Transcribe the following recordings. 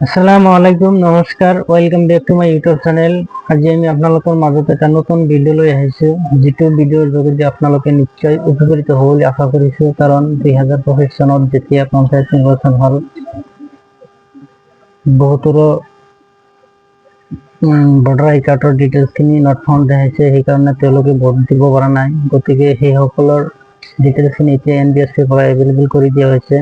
আসসালামু আলাইকুম, নমস্কাৰ, welcome back to my YouTube channel. আজি আমি আপোনালোকৰ মাজত এটা নতুন ভিডিঅ' লৈ আহিছোঁ, যিটো ভিডিঅ'ৰ যোগেদি আপোনালোকে নিশ্চয় উপকৃত হ'ব বুলি আশা কৰিছোঁ। কাৰণ 2025 চনত যেতিয়া পঞ্চায়ত নিৰ্বাচন হ'ল, বহুতৰো ভোটাৰ আই কাৰ্ডৰ ডিটেইলছখিনি নট ফাউণ্ড দেখাইছে, সেইকাৰণে তেওঁলোকে ভোট দিব পৰা নাই। গতিকে সেইসকলৰ ডিটেইলছখিনি এতিয়া NBSPৰ পৰা এভেইলেবল কৰি দিয়া হৈছে।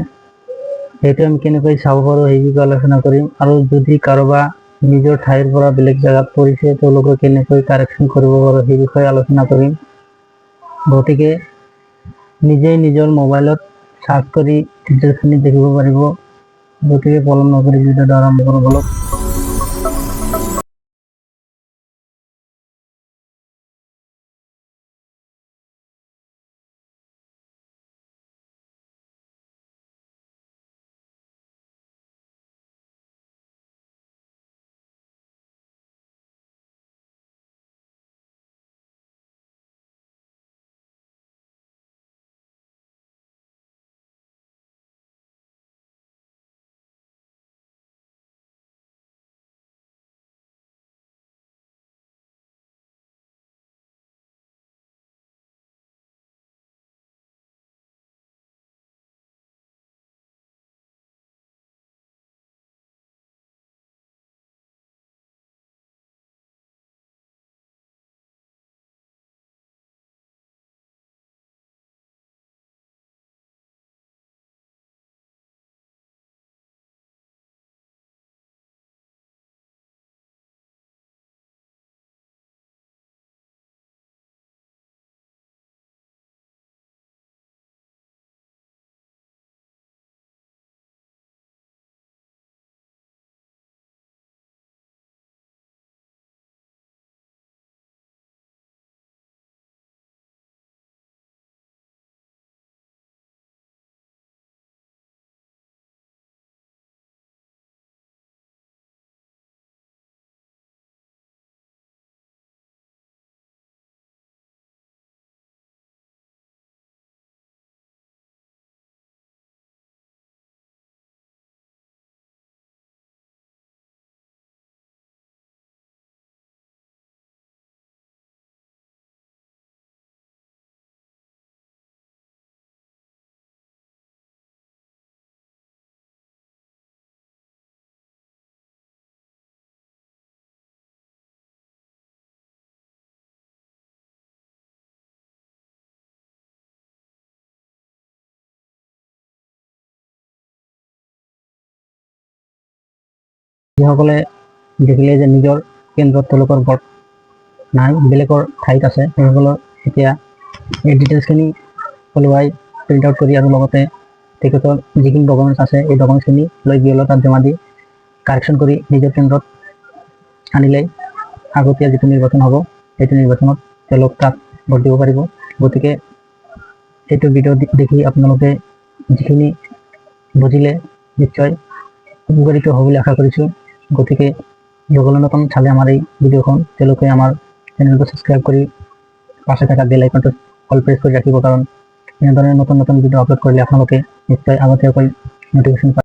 সেইটো আমি কেনেকৈ চাব পাৰোঁ সেই বিষয়ে আলোচনা কৰিম। আৰু যদি কাৰোবাৰ নিজৰ ঠাইৰ পৰা বেলেগ জেগাত পৰিছে, তেওঁলোকে কেনেকৈ কাৰেকশ্যন কৰিব পাৰোঁ সেই বিষয়ে আলোচনা কৰিম। গতিকে নিজেই নিজৰ মোবাইলত চাৰ্চ কৰি ডিটেইলছখিনি দেখিব পাৰিব। গতিকে পলম নকৰি ভিডিঅ'টো আৰম্ভ কৰোঁ বলক। যিসকলে দেখিলে যে নিজৰ কেন্দ্ৰত তেওঁলোকৰ ভোট নাই, বেলেগৰ ঠাইত আছে, সেইসকলৰ এতিয়া এই ডিটেইলছখিনি ওলোৱাই প্ৰিণ্ট আউট কৰি আৰু লগতে তেখেতৰ যিখিনি ডকুমেণ্টছ আছে এই ডকুমেণ্টছখিনি লৈ বিএলঅ' তাত জমা দি কাৰেকশ্যন কৰি নিজৰ কেন্দ্ৰত আনিলে আগতীয়া যিটো নিৰ্বাচন হ'ব সেইটো নিৰ্বাচনত তেওঁলোক তাত ভোট দিব পাৰিব। গতিকে এইটো ভিডিঅ' দেখি আপোনালোকে যিখিনি বুজিলে নিশ্চয় উপকৃত হ'ব বুলি আশা কৰিছোঁ। গতিকে যিসকলে নতুন চালে আমাৰ এই ভিডিঅ'খন, তেওঁলোকে আমাৰ চেনেলটো ছাবস্ক্ৰাইব কৰি পাশে থকা বেল আইকনটো অল প্ৰেছ কৰি ৰাখিব। কাৰণ এনেধৰণে নতুন নতুন ভিডিঅ' আপলোড কৰিলে আপোনালোকে নিশ্চয় আগতীয়াকৈ নটিফিকেশ্যন